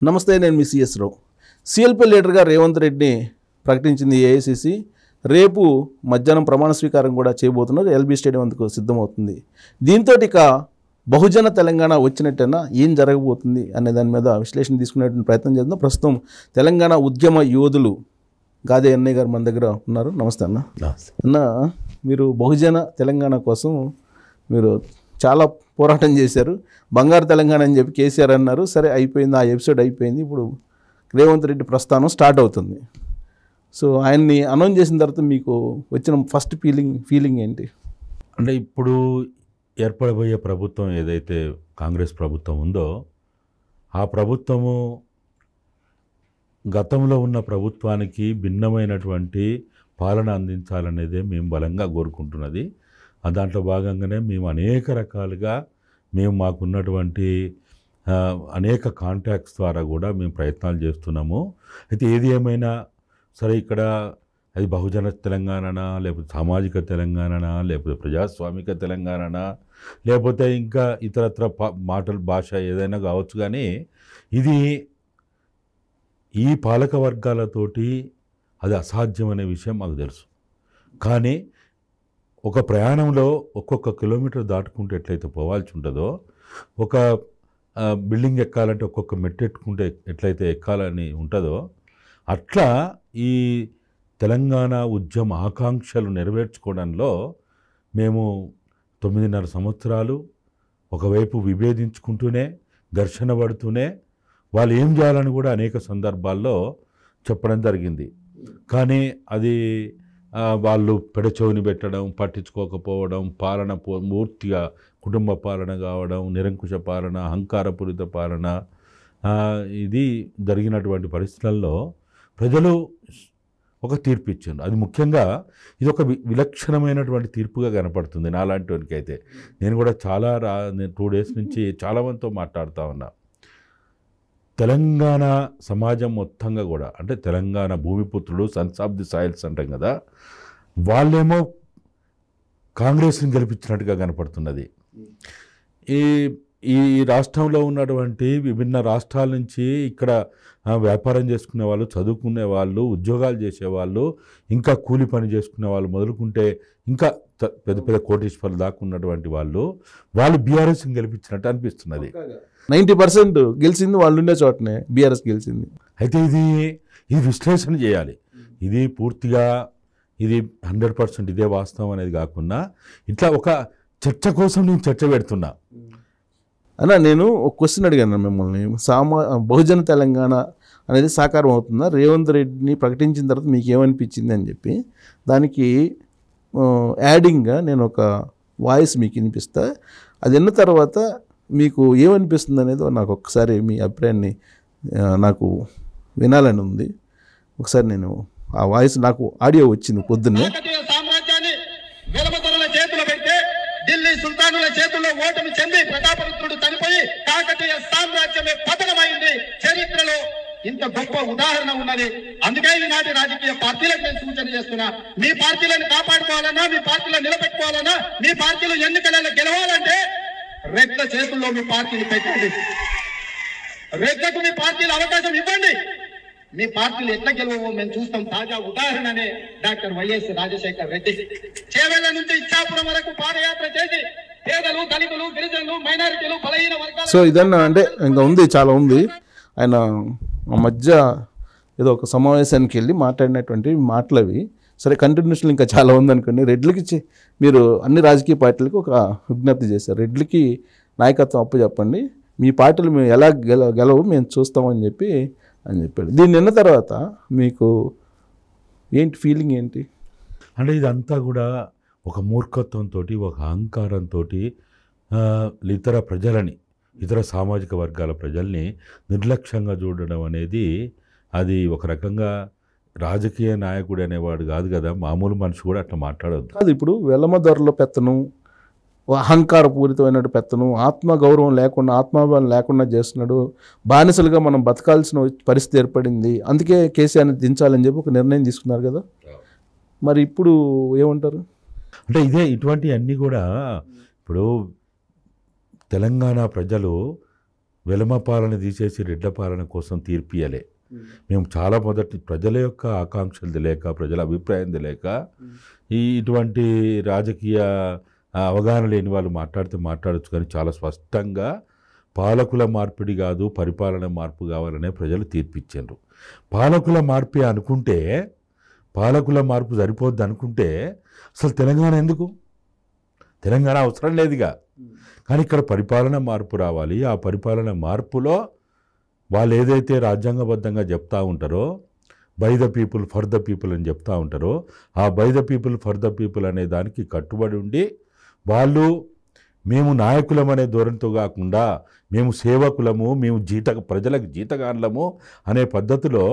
నమస్తే, నేను మీ సిఎస్ రావు. సిఎల్పి లీడర్గా రేవంత్ రెడ్డిని ప్రకటించింది ఏఐసిసి. రేపు మధ్యాహ్నం ప్రమాణ స్వీకారం కూడా చేయబోతున్నారు. ఎల్బీ స్టేడియం అందుకు సిద్ధమవుతుంది. దీంతో ఇక బహుజన తెలంగాణ వచ్చినట్టేనా, ఏం జరగబోతుంది అనే దాని మీద విశ్లేషణ తీసుకునేటువంటి ప్రయత్నం చేద్దాం. ప్రస్తుతం తెలంగాణ ఉద్యమ యోధులు గాదే అన్నయ్య గారు మన దగ్గర ఉన్నారు. నమస్తే అన్న. అన్న, మీరు బహుజన తెలంగాణ కోసం మీరు చాలా పోరాటం చేశారు. బంగారు తెలంగాణ అని చెప్పి కేసీఆర్ అన్నారు. సరే, అయిపోయింది, ఆ ఎపిసోడ్ అయిపోయింది. ఇప్పుడు రేవంత్ రెడ్డి ప్రస్థానం స్టార్ట్ అవుతుంది. సో ఆయన్ని అనౌన్స్ చేసిన తర్వాత మీకు వచ్చిన ఫస్ట్ ఫీలింగ్ ఏంటి? అంటే ఇప్పుడు ఏర్పడబోయే ప్రభుత్వం ఏదైతే కాంగ్రెస్ ప్రభుత్వం ఉందో, ఆ ప్రభుత్వము గతంలో ఉన్న ప్రభుత్వానికి భిన్నమైనటువంటి పాలన అందించాలనేదే మేము బలంగా కోరుకుంటున్నది. దాంట్లో భాగంగానే మేము అనేక రకాలుగా మాకున్నటువంటి అనేక కాంటాక్ట్స్ ద్వారా కూడా మేము ప్రయత్నాలు చేస్తున్నాము. అయితే ఏది ఏమైనా సరే, ఇక్కడ అది బహుజన తెలంగాణనా, లేకపోతే సామాజిక తెలంగాణనా, లేకపోతే ప్రజాస్వామిక తెలంగాణనా, లేకపోతే ఇంకా ఇతరత్ర భాష ఏదైనా కావచ్చు, కానీ ఇది ఈ పాలక వర్గాలతోటి అది అసాధ్యం అనే విషయం మాకు తెలుసు. కానీ ఒక ప్రయాణంలో ఒక్కొక్క కిలోమీటర్ దాటుకుంటే ఎట్లయితే పోవాల్సి ఉంటుందో, ఒక బిల్డింగ్ ఎక్కాలంటే ఒక్కొక్క మెట్టు ఎట్టుకుంటే ఎట్లయితే ఎక్కాలని ఉంటుందో, అట్లా ఈ తెలంగాణ ఉద్యమ ఆకాంక్షలు నెరవేర్చుకోవడంలో మేము 9.5 సంవత్సరాలు ఒకవైపు విభేదించుకుంటూనే, ఘర్షణ పడుతూనే, వాళ్ళు ఏం చేయాలని కూడా అనేక సందర్భాల్లో చెప్పడం జరిగింది. కానీ అది వాళ్ళు పెడచెవిని పెట్టడం, పట్టించుకోకపోవడం, పాలన పూర్తిగా కుటుంబ పాలన కావడం, నిరంకుశ పాలన, అహంకారపూరిత పాలన, ఇది జరిగినటువంటి పరిస్థితుల్లో ప్రజలు ఒక తీర్పు ఇచ్చారు. అది ముఖ్యంగా ఇది ఒక విలక్షణమైనటువంటి తీర్పుగా కనపడుతుంది నాలాంటి వానికి. అయితే నేను కూడా 2 డేస్ నుంచి చాలామందితో మాట్లాడుతూ ఉన్నా. తెలంగాణ సమాజం మొత్తంగా కూడా, అంటే తెలంగాణ భూమిపుత్రుడు, సన్స్ ఆఫ్ ది సాయిల్స్ అంటాం కదా, వాళ్ళేమో కాంగ్రెస్ని గెలిపించినట్టుగా కనపడుతున్నది. ఈ రాష్ట్రంలో ఉన్నటువంటి విభిన్న రాష్ట్రాల నుంచి ఇక్కడ వ్యాపారం చేసుకునే వాళ్ళు, చదువుకునే వాళ్ళు, ఉద్యోగాలు చేసేవాళ్ళు, ఇంకా కూలి పని చేసుకునే వాళ్ళు మొదలుకుంటే ఇంకా పెద్ద పెద్ద కోటీశ్వర్లు దాకా ఉన్నటువంటి వాళ్ళు బీఆర్ఎస్ని గెలిపించినట్టు అనిపిస్తున్నది. 90% గెలిచింది వాళ్ళు ఉండే చోటనే బీఆర్ఎస్ గెలిచింది. అయితే ఇది విశ్లేషణ చేయాలి. ఇది పూర్తిగా ఇది 100% ఇదే వాస్తవం అనేది కాకుండా, ఇట్లా ఒక చర్చ కోసం నేను చర్చ పెడుతున్నా. అన్న, నేను ఒక క్వశ్చన్ అడిగాను మిమ్మల్ని. బహుజన తెలంగాణ అనేది సాకారం అవుతుందా? రేవంత్ రెడ్డిని ప్రకటించిన తర్వాత మీకు ఏమనిపించింది అని చెప్పి, దానికి యాడింగ్గా నేను ఒక వాయిస్ మీకు వినిపిస్తా. అది విన్న తర్వాత మీకు ఏమనిపిస్తుంది అనేది నాకు ఒకసారి మీ అభిప్రాయాన్ని నాకు వినాలని ఉంది. ఒకసారి నేను ఆ వాయిస్, నాకు ఆడియో వచ్చింది పొద్దున్నే. సామ్రాజ్యాన్ని వెలమతరుల చేతులు పెడితే ఢిల్లీ సుల్తానుల చేతుల్లో ఓటమి చెంది ప్రతాపరుద్రుడు చనిపోయి కాకతీయ సామ్రాజ్యమే పతనమైంది. చరిత్రలో ఇంత గొప్ప ఉదాహరణ ఉన్నది. అందుకే ఈనాటి రాజకీయ పార్టీలకు నేను సూచన చేస్తున్నా, మీ పార్టీలను కాపాడుకోవాలన్నా, మీ పార్టీలను నిలబెట్టుకోవాలన్నా, మీ పార్టీలు ఎన్నికలలో గెలవాలంటే రెడ్ల చేతుల్లో మీ పార్టీని పెట్టండి. రెడ్లకు మీ పార్టీలు అవకాశం ఇవ్వండి. మీ పార్టీలు ఎట్లా గెలవో మేము చూస్తాం. తాజా ఉదాహరణనే డాక్టర్ వైఎస్ రాజశేఖర్ రెడ్డి. చేవెళ్ల నుంచి ఇచ్చాపురం వరకు పాదయాత్ర చేసి పేదలు, దళితులు, గిరిజనులు, మైనారిటీలు, బలహీన వర్గాలు. సో ఇదన్నా అంటే ఇంకా ఉంది, చాలా ఉంది. ఆయన ఆ మధ్య ఏదో ఒక సమావేశానికి వెళ్ళి మాట్లాడినటువంటి మాటలు అవి. సరే, కంటిన్యూషన్ ఇంకా చాలా ఉందనుకోండి. రెడ్లకి మీరు అన్ని రాజకీయ పార్టీలకు ఒక విజ్ఞప్తి చేశారు. రెడ్లకి నాయకత్వం అప్పు చెప్పండి, మీ పార్టీలు మేము ఎలా గెలవు మేము చూస్తామని చెప్పాడు. దీన్ని విన్న తర్వాత మీకు ఏంటి ఫీలింగ్ ఏంటి? అంటే ఇదంతా కూడా ఒక మూర్ఖత్వంతో, ఒక అహంకారంతో ఇతర ప్రజలని, ఇతర సామాజిక వర్గాల ప్రజల్ని నిర్లక్ష్యంగా చూడడం అనేది, అది ఒక రకంగా రాజకీయ నాయకుడు అనేవాడు కాదు కదా, మామూలు మనిషి కూడా అట్లా మాట్లాడద్దు. అది ఇప్పుడు వెలమదారుల పెత్తనం, అహంకారపూరితమైన పెత్తనం, ఆత్మగౌరవం లేకుండా, ఆత్మాభిమానం లేకుండా చేస్తున్నాడు. బానిసలుగా మనం బతకాల్సిన పరిస్థితి ఏర్పడింది. అందుకే కేసీఆర్ని దించాలని చెప్పి ఒక నిర్ణయం తీసుకున్నారు కదా. మరి ఇప్పుడు ఏమంటారు? అంటే ఇటువంటి అన్నీ కూడా ఇప్పుడు తెలంగాణ ప్రజలు వెలమ పాలన తీసేసి రెడ్ల పాలన కోసం తీర్పియలే. మేము చాలా మొదటి ప్రజల యొక్క ఆకాంక్షలు తెలియక, ప్రజల అభిప్రాయం తెలియక, ఇటువంటి రాజకీయ అవగాహన లేని వాళ్ళు మాట్లాడచ్చు, కానీ చాలా స్పష్టంగా పాలకుల మార్పిడి కాదు, పరిపాలన మార్పు కావాలనే ప్రజలు తీర్పిచ్చారు. పాలకుల మార్పే అనుకుంటే, పాలకుల మార్పు సరిపోద్ది అనుకుంటే అసలు తెలంగాణ ఎందుకు? తెలంగాణ అవసరం లేదుగా. కానీ ఇక్కడ పరిపాలన మార్పు రావాలి. ఆ పరిపాలన మార్పులో వాళ్ళు ఏదైతే రాజ్యాంగబద్ధంగా చెప్తా ఉంటారో, by the people for the people అని చెప్తా ఉంటారో, ఆ by the people for the people అనే దానికి కట్టుబడి ఉండి, వాళ్ళు మేము నాయకులం అనే ధోరణితో కాకుండా మేము సేవకులము, మేము ప్రజలకు జీతగాన్లము అనే పద్ధతిలో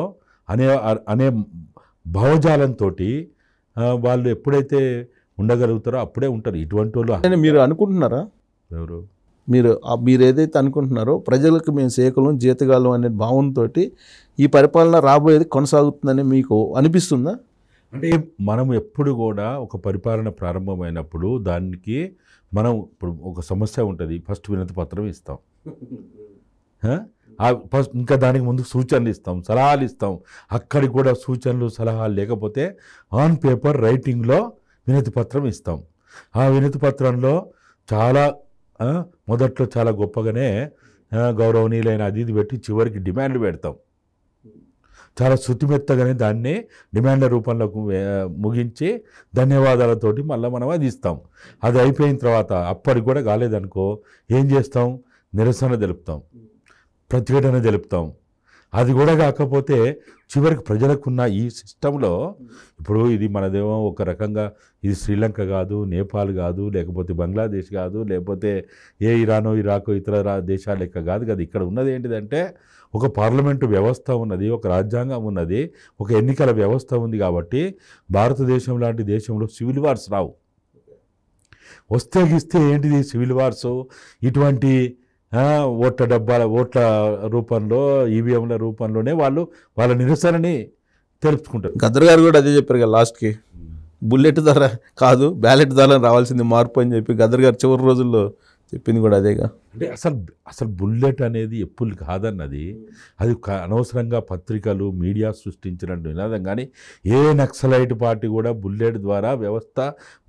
అనే భావజాలంతో వాళ్ళు ఎప్పుడైతే ఉండగలుగుతారో అప్పుడే ఉంటారు. ఇటువంటి వాళ్ళు మీరు అనుకుంటున్నారా? ఎవరు? మీరు ఏదైతే అనుకుంటున్నారో ప్రజలకు మేము సేవకులం, జీతగాళ్ళం అనే భావంతో ఈ పరిపాలన రాబోయేది కొనసాగుతుందని మీకు అనిపిస్తుందా? అంటే మనం ఎప్పుడు కూడా ఒక పరిపాలన ప్రారంభమైనప్పుడు దానికి మనం ఇప్పుడు ఒక సమస్య ఉంటుంది, ఫస్ట్ వినతి పత్రం ఇస్తాం, ఫస్ట్ ఇంకా దానికి ముందు సూచనలు ఇస్తాం, సలహాలు ఇస్తాం. అక్కడికి కూడా సూచనలు సలహాలు లేకపోతే ఆన్ పేపర్ రైటింగ్లో వినతి పత్రం ఇస్తాం. ఆ వినతి పత్రంలో చాలా మొదట్లో చాలా గొప్పగానే గౌరవనీయులైన అది ఇది పెట్టి చివరికి డిమాండ్లు పెడతాం. చాలా శృతిమెత్తగానే దాన్ని డిమాండ్ల రూపంలో ముగించి ధన్యవాదాలతోటి మళ్ళీ మనం అది ఇస్తాం. అది అయిపోయిన తర్వాత అప్పటికి కూడా కాలేదనుకో ఏం చేస్తాం? నిరసన తెలుపుతాం, ప్రతిఘటన తెలుపుతాం. అది కూడా కాకపోతే చివరికి ప్రజలకున్న ఈ సిస్టంలో ఇప్పుడు ఇది మనదేమో ఒక రకంగా ఇది శ్రీలంక కాదు, నేపాల్ కాదు, లేకపోతే బంగ్లాదేశ్ కాదు, లేకపోతే ఏ ఇరానో ఇరాకో ఇతర దేశాల లెక్క కాదు కదా. ఇక్కడ ఉన్నది ఏంటిదంటే ఒక పార్లమెంటు వ్యవస్థ ఉన్నది, ఒక రాజ్యాంగం ఉన్నది, ఒక ఎన్నికల వ్యవస్థ ఉంది. కాబట్టి భారతదేశం లాంటి దేశంలో సివిల్ వార్స్ రావు. వస్తే గిస్తే ఏంటిది సివిల్ వార్స్? ఇటువంటి ఓట్ల రూపంలో, ఈవీఎంల రూపంలోనే వాళ్ళు వాళ్ళ నిరసనని తెలుపుకుంటారు. గద్దర్ గారు కూడా అదే చెప్పారు కదా లాస్ట్కి, బుల్లెట్ ధర కాదు బ్యాలెట్ ధర రావాల్సింది మార్పు అని చెప్పి గద్దర్ గారు చివరి రోజుల్లో చెప్పింది కూడా అదేగా. అంటే అసలు బుల్లెట్ అనేది ఎప్పుడు కాదన్నది, అది అనవసరంగా పత్రికలు మీడియా సృష్టించిన నినాదం. కానీ ఏ నక్సలైట్ పార్టీ కూడా బుల్లెట్ ద్వారా వ్యవస్థ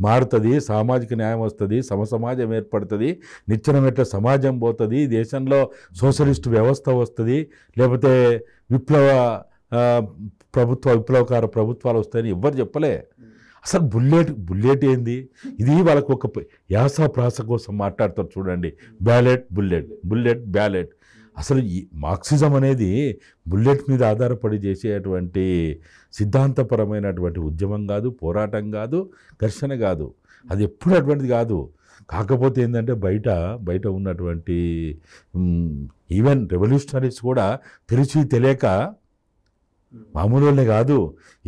మారుతుంది, సామాజిక న్యాయం వస్తుంది, సమసమాజం ఏర్పడుతుంది, నిచ్చెనమెట్ల సమాజం పోతుంది, దేశంలో సోషలిస్టు వ్యవస్థ వస్తుంది, లేకపోతే విప్లవకార ప్రభుత్వాలు వస్తాయని ఎవ్వరు చెప్పలే. అసలు బుల్లెట్ ఏంది? ఇది వాళ్ళకు ఒక యాస ప్రాస కోసం మాట్లాడతారు చూడండి, బ్యాలెట్ బుల్లెట్ బ్యాలెట్. అసలు ఈ మార్క్సిజం అనేది బుల్లెట్ మీద ఆధారపడి చేసేటువంటి సిద్ధాంతపరమైనటువంటి ఉద్యమం కాదు, పోరాటం కాదు, ఘర్షణ కాదు. అది ఎప్పుడు అటువంటిది కాదు. కాకపోతే ఏంటంటే బయట ఉన్నటువంటి ఈవెన్ రెవల్యూషనరీస్ కూడా తెలియక మామూలునే కాదు,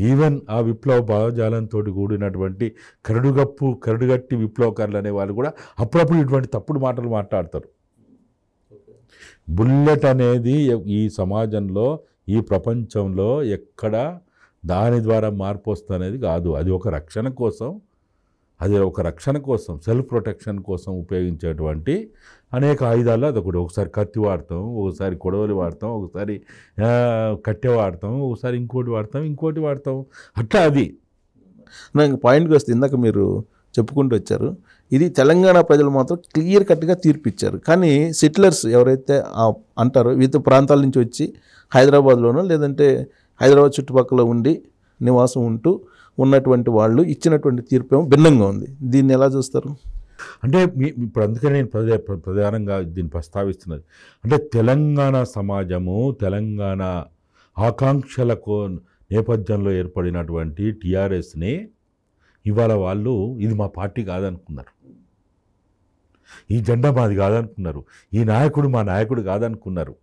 ఈవెన్ ఆ విప్లవ భావజాలంతో కూడినటువంటి కరడుగట్టి విప్లవకారులు అనే వాళ్ళు కూడా అప్పుడప్పుడు ఇటువంటి తప్పుడు మాటలు మాట్లాడతారు. బుల్లెట్ అనేది ఈ సమాజంలో, ఈ ప్రపంచంలో ఎక్కడ దాని ద్వారా మార్పు వస్తనేది కాదు. అది ఒక రక్షణ కోసం, సెల్ఫ్ ప్రొటెక్షన్ కోసం ఉపయోగించేటువంటి అనేక ఆయుధాలు అదొకటి. ఒకసారి కత్తి వాడతాం, ఒకసారి కొడవలి వాడతాం, ఒకసారి కట్టె వాడతాం, ఒకసారి ఇంకోటి వాడతాం అట్లా. అది నాకు పాయింట్కి వస్తే ఇందాక మీరు చెప్పుకుంటూ వచ్చారు, ఇది తెలంగాణ ప్రజలు మాత్రం క్లియర్ కట్గా తీర్పు ఇచ్చారు. కానీ సెటిలర్స్ ఎవరైతే అంటారో వివిధ ప్రాంతాల నుంచి వచ్చి హైదరాబాద్లోనో లేదంటే హైదరాబాద్ చుట్టుపక్కల ఉండి నివాసం ఉంటూ ఉన్నటువంటి వాళ్ళు ఇచ్చినటువంటి తీర్పు ఏమో భిన్నంగా ఉంది. దీన్ని ఎలా చూస్తారు? అంటే ఇప్పుడు అందుకని నేను ప్రధానంగా దీన్ని ప్రస్తావిస్తున్నది అంటే తెలంగాణ సమాజము, తెలంగాణ ఆకాంక్షలకు నేపథ్యంలో ఏర్పడినటువంటి టీఆర్ఎస్ని ఇవాళ వాళ్ళు ఇది మా పార్టీ కాదనుకున్నారు, ఈ జెండా మాది కాదనుకున్నారు, ఈ నాయకుడు మా నాయకుడు కాదనుకున్నారు.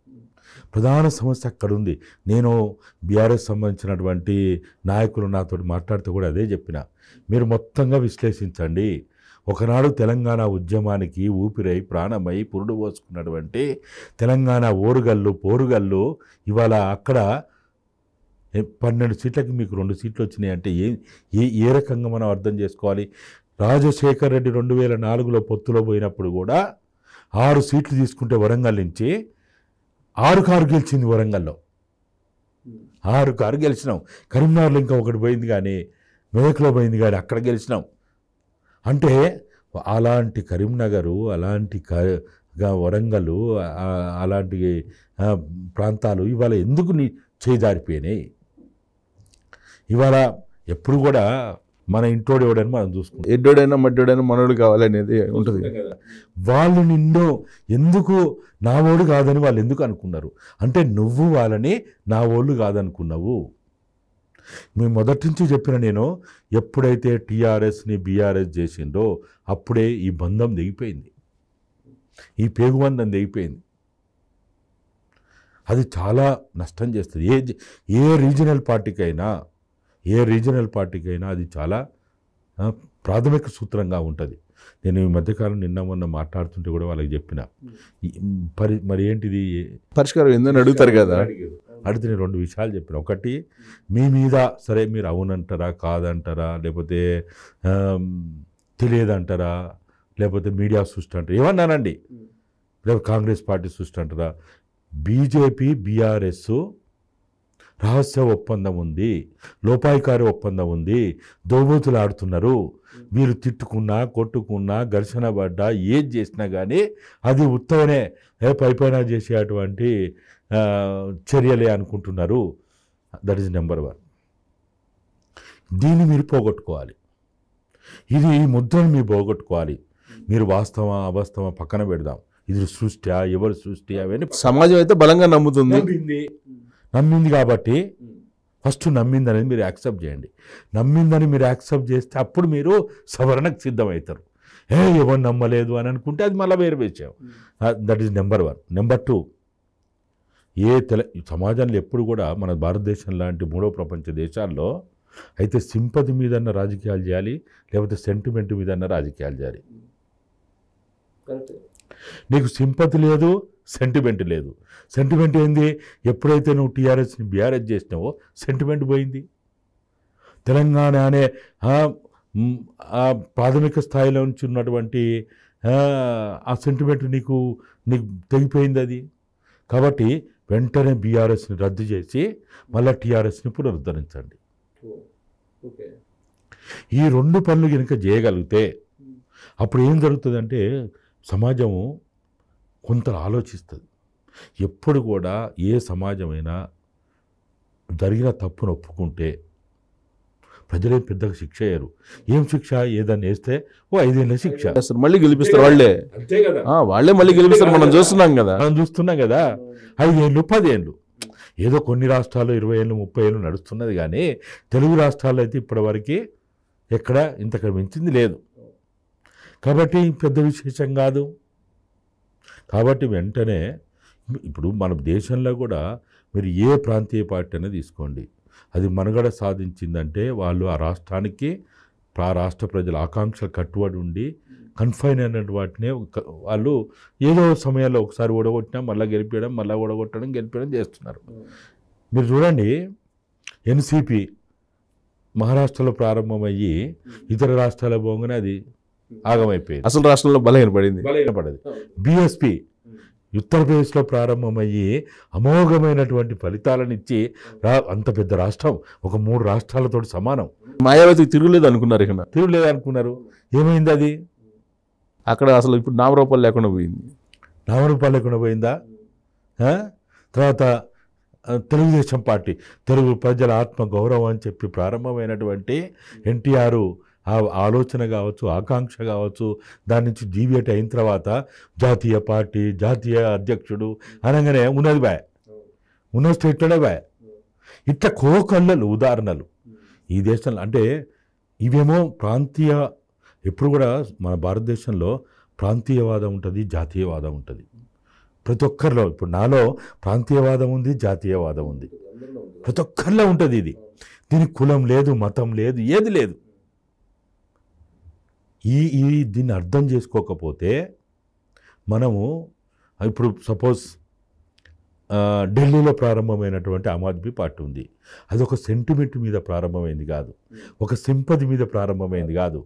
ప్రధాన సమస్య అక్కడ ఉంది. నేను బీఆర్ఎస్ సంబంధించినటువంటి నాయకులు నాతో మాట్లాడితే కూడా అదే చెప్పిన, మీరు మొత్తంగా విశ్లేషించండి. ఒకనాడు తెలంగాణ ఉద్యమానికి ఊపిరై ప్రాణమై పురుడు పోసుకున్నటువంటి తెలంగాణ పోరుగల్లు ఇవాళ అక్కడ 12 సీట్లకి మీకు 2 సీట్లు వచ్చినాయి అంటే ఏ రకంగా మనం అర్థం చేసుకోవాలి? రాజశేఖర్ రెడ్డి 2004లో పొత్తులో పోయినప్పుడు కూడా 6 సీట్లు తీసుకుంటే వరంగల్ నుంచి 6 గెలిచింది వరంగల్లో, 6 గెలిచినాం. కరీంనగర్లో ఇంకా ఒకటి పోయింది కానీ, మెదక్లో పోయింది కానీ అక్కడ గెలిచినాం. అంటే అలాంటి కరీంనగరు, అలాంటి వరంగల్, అలాంటి ప్రాంతాలు ఇవాళ ఎందుకు చేజారిపోయినాయి? ఇవాళ ఎప్పుడు కూడా మన ఇంటోడు ఎవడని మనం చూసుకుంటాం. ఎడ్డోడైనా మడ్డోడైనా మనోడు కావాలనేది ఉంటుంది. వాళ్ళు నిన్ను ఎందుకు నా ఓడు కాదని వాళ్ళు ఎందుకు అనుకున్నారు అంటే, నువ్వు వాళ్ళని నా ఓళ్ళు కాదనుకున్నావు. మేము మొదటి నుంచి చెప్పిన, నేను ఎప్పుడైతే టీఆర్ఎస్ని బీఆర్ఎస్ చేసిండో అప్పుడే ఈ బంధం దిగిపోయింది, ఈ పేగుబంధం దిగిపోయింది. అది చాలా నష్టం చేస్తుంది. ఏ రీజనల్ పార్టీకైనా అది చాలా ప్రాథమిక సూత్రంగా ఉంటుంది. నేను ఈ మధ్యకాలం నిన్న మొన్న మాట్లాడుతుంటే కూడా వాళ్ళకి చెప్పిన, మరి ఏంటిది పరిష్కారం ఏందని అడుగుతారు కదా, అడిగితే నేను 2 విషయాలు చెప్పిన. ఒకటి, మీ మీద సరే మీరు అవునంటారా కాదంటారా, లేకపోతే తెలియదంటారా, లేకపోతే మీడియా సృష్టి అంటారా, ఏమన్నానండి, లేకపోతే కాంగ్రెస్ పార్టీ సృష్టి అంటారా, బీజేపీ బీఆర్ఎస్ రహస్య ఒప్పందం ఉంది, లోపాయికారి ఒప్పందం ఉంది, దోబూతులు ఆడుతున్నారు. మీరు తిట్టుకున్నా, కొట్టుకున్నా, ఘర్షణ పడ్డా, ఏది చేసినా కానీ అది ఉత్తగానే పైపైన చేసేటువంటి చర్యలే అనుకుంటున్నారు. That is number 1. దీన్ని మీరు పోగొట్టుకోవాలి. ఈ ముద్రను మీరు పోగొట్టుకోవాలి. మీరు వాస్తవా అవాస్తవా పక్కన పెడదాం. ఇది సృష్టి, ఎవరు సృష్టి, అవన్నీ సమాజం అయితే బలంగా నమ్ముతుంది. నమ్మింది కాబట్టి ఫస్ట్ నమ్మింది అనేది మీరు యాక్సెప్ట్ చేయండి. నమ్మిందని మీరు యాక్సెప్ట్ చేస్తే అప్పుడు మీరు సవరణకు సిద్ధమవుతారు. ఎవరు నమ్మలేదు అని అనుకుంటే అది మళ్ళీ వేరు విషయం. That is number 1. నెంబర్ 2, సమాజంలో ఎప్పుడు కూడా మన భారతదేశం లాంటి 3వ ప్రపంచ దేశాల్లో అయితే సింపతి మీదన్న రాజకీయాలు చేయాలి, లేకపోతే సెంటిమెంట్ మీదన్న రాజకీయాలు చేయాలి. నీకు సింపతి లేదు, సెంటిమెంట్ లేదు. సెంటిమెంట్ ఏంది? ఎప్పుడైతే నువ్వు టీఆర్ఎస్ని బీఆర్ఎస్ చేసినావో సెంటిమెంట్ పోయింది. తెలంగాణ అనే ప్రాథమిక స్థాయిలో నుంచి ఉన్నటువంటి ఆ సెంటిమెంట్ నీకు తెగిపోయింది అది. కాబట్టి వెంటనే బీఆర్ఎస్ని రద్దు చేసి మళ్ళీ టీఆర్ఎస్ని పునరుద్ధరించండి. ఈ 2 పనులు కనుక చేయగలిగితే అప్పుడు ఏం జరుగుతుందంటే, సమాజము కొంత ఆలోచిస్తుంది. ఎప్పుడు కూడా ఏ సమాజమైనా జరిగిన తప్పును ఒప్పుకుంటే ప్రజలే పెద్దగా శిక్ష అయ్యారు. ఏం శిక్ష? ఏదన్నా వేస్తే 5 ఏళ్ళ శిక్ష, మళ్ళీ గెలిపిస్తారు వాళ్ళే. అంతే కదా, వాళ్ళే మళ్ళీ గెలిపిస్తారు. మనం చూస్తున్నాం కదా 5 ఏళ్ళు 10 ఏళ్ళు. ఏదో కొన్ని రాష్ట్రాల్లో 20 ఏళ్ళు 30 ఏళ్ళు నడుస్తున్నది, కానీ తెలుగు రాష్ట్రాల్లో అయితే ఇప్పటివరకు ఎక్కడ ఇంతకు మించింది లేదు. కాబట్టి పెద్ద విశేషం కాదు. కాబట్టి వెంటనే ఇప్పుడు మన దేశంలో కూడా మీరు ఏ ప్రాంతీయ పార్టీ అనేది తీసుకోండి, అది మనుగడ సాధించిందంటే వాళ్ళు ఆ రాష్ట్రానికి, ఆ రాష్ట్ర ప్రజల ఆకాంక్షలు కట్టుబడి ఉండి కన్ఫైన్ అయిన వాటినే వాళ్ళు ఏదో సమయాల్లో ఒకసారి ఓడగొట్టినా మళ్ళీ గెలిపించడం, మళ్ళీ ఓడగొట్టడం, గెలిపించడం చేస్తున్నారు. మీరు చూడండి, ఎన్సీపీ మహారాష్ట్రలో ప్రారంభమయ్యి ఇతర రాష్ట్రాల పోగానే అది ఆగమైపోయింది. అసలు రాష్ట్రంలో బలహీనపడింది. బీఎస్పీ ఉత్తరప్రదేశ్లో ప్రారంభమయ్యి అమోఘమైనటువంటి ఫలితాలను ఇచ్చి అంత పెద్ద రాష్ట్రం ఒక 3 రాష్ట్రాలతో సమానం. మాయావతికి తిరుగులేదు అనుకున్నారు, ఇక్కడ తిరుగులేదు అనుకున్నారు. ఏమైంది అది? అక్కడ అసలు ఇప్పుడు నామరూపాలు లేకుండా పోయింది. నామరూపాలు లేకుండా పోయిందా? తర్వాత తెలుగుదేశం పార్టీ, తెలుగు ప్రజల ఆత్మ గౌరవం అని చెప్పి ప్రారంభమైనటువంటి ఎన్టీఆర్ ఆ ఆలోచన కావచ్చు, ఆకాంక్ష కావచ్చు, దాని నుంచి డీవియేట్ అయిన తర్వాత జాతీయ పార్టీ, జాతీయ అధ్యక్షుడు అనగానే ఉన్నది బాయ్, ఉన్న స్టేట్లోనే బాయ్. ఇట్లా కోకళ్ళలు ఉదాహరణలు ఈ దేశంలో. అంటే ఇవేమో ప్రాంతీయ, ఎప్పుడు కూడా మన భారతదేశంలో ప్రాంతీయవాదం ఉంటుంది, జాతీయవాదం ఉంటుంది ప్రతి ఒక్కరిలో. ఇప్పుడు నాలో ప్రాంతీయవాదం ఉంది, జాతీయవాదం ఉంది, ప్రతి ఒక్కరిలో ఉంటుంది. దీనికి కులం లేదు, మతం లేదు, ఏది లేదు. దీన్ని అర్థం చేసుకోకపోతే మనము ఇప్పుడు సపోజ్ ఢిల్లీలో ప్రారంభమైనటువంటి ఆమ్ ఆద్మీ పార్టీ ఉంది. అది ఒక సెంటిమెంట్ మీద ప్రారంభమైంది కాదు, ఒక సింపతి మీద ప్రారంభమైంది కాదు.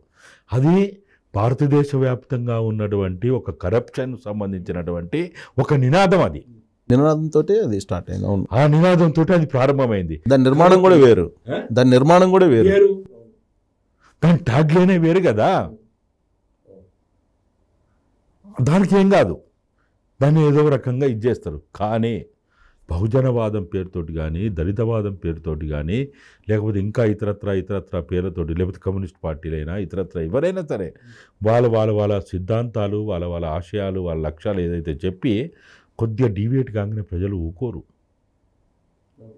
అది భారతదేశ వ్యాప్తంగా ఉన్నటువంటి ఒక కరప్షన్ సంబంధించినటువంటి ఒక నినాదం. అది నినాదంతో అది స్టార్ట్ అయింది. అవును, ఆ నినాదంతో అది ప్రారంభమైంది. దాని నిర్మాణం కూడా వేరు, దాని నిర్మాణం కూడా వేరు, దాని ట్యాగ్లైనే వేరు కదా. దానికి ఏం కాదు, దాన్ని ఏదో ఒక రకంగా ఇచ్చేస్తారు. కానీ బహుజనవాదం పేరుతోటి కానీ, దళితవాదం పేరుతోటి కానీ, లేకపోతే ఇంకా ఇతరత్ర పేర్లతోటి, లేకపోతే కమ్యూనిస్ట్ పార్టీలైనా ఇతరత్ర ఎవరైనా సరే వాళ్ళ సిద్ధాంతాలు, వాళ్ళ ఆశయాలు, వాళ్ళ లక్ష్యాలు ఏదైతే చెప్పి కొద్దిగా డీవియేట్ కాగానే ప్రజలు ఊకోరు.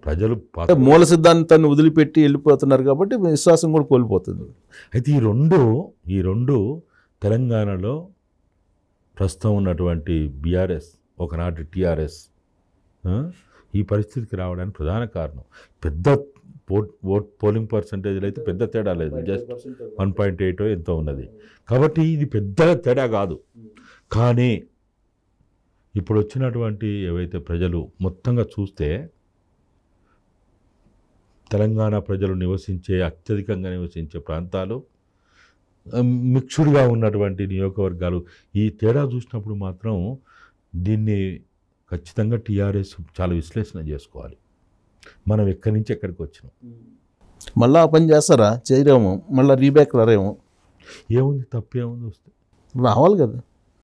ప్రజలు మూల సిద్ధాంతాన్ని వదిలిపెట్టి వెళ్ళిపోతున్నారు కాబట్టి విశ్వాసం కూడా కోల్పోతుంది. అయితే ఈ రెండు తెలంగాణలో ప్రస్తుతం ఉన్నటువంటి బీఆర్ఎస్, ఒకనాటి టీఆర్ఎస్ ఈ పరిస్థితికి రావడానికి ప్రధాన కారణం. పెద్ద పోలింగ్ పర్సంటేజ్లో అయితే పెద్ద తేడా లేదు, జస్ట్ 1.8 ఎంతో ఉన్నది. కాబట్టి ఇది పెద్ద తేడా కాదు. కానీ ఇప్పుడు వచ్చినటువంటి ఏవైతే ప్రజలు మొత్తంగా చూస్తే తెలంగాణ ప్రజలు అత్యధికంగా నివసించే ప్రాంతాలు, మిక్స్డ్గా ఉన్నటువంటి నియోజకవర్గాలు, ఈ తేడా చూసినప్పుడు మాత్రం దీన్ని ఖచ్చితంగా టీఆర్ఎస్ చాలా విశ్లేషణ చేసుకోవాలి. మనం ఎక్కడి నుంచి ఎక్కడికి వచ్చినాం, మళ్ళీ ఆ పని చేస్తారా, చేయరేమో, మళ్ళీ రీబ్యాక్ రారేమో. ఏముంది, తప్పేముంది, వస్తే రావాలి కదా.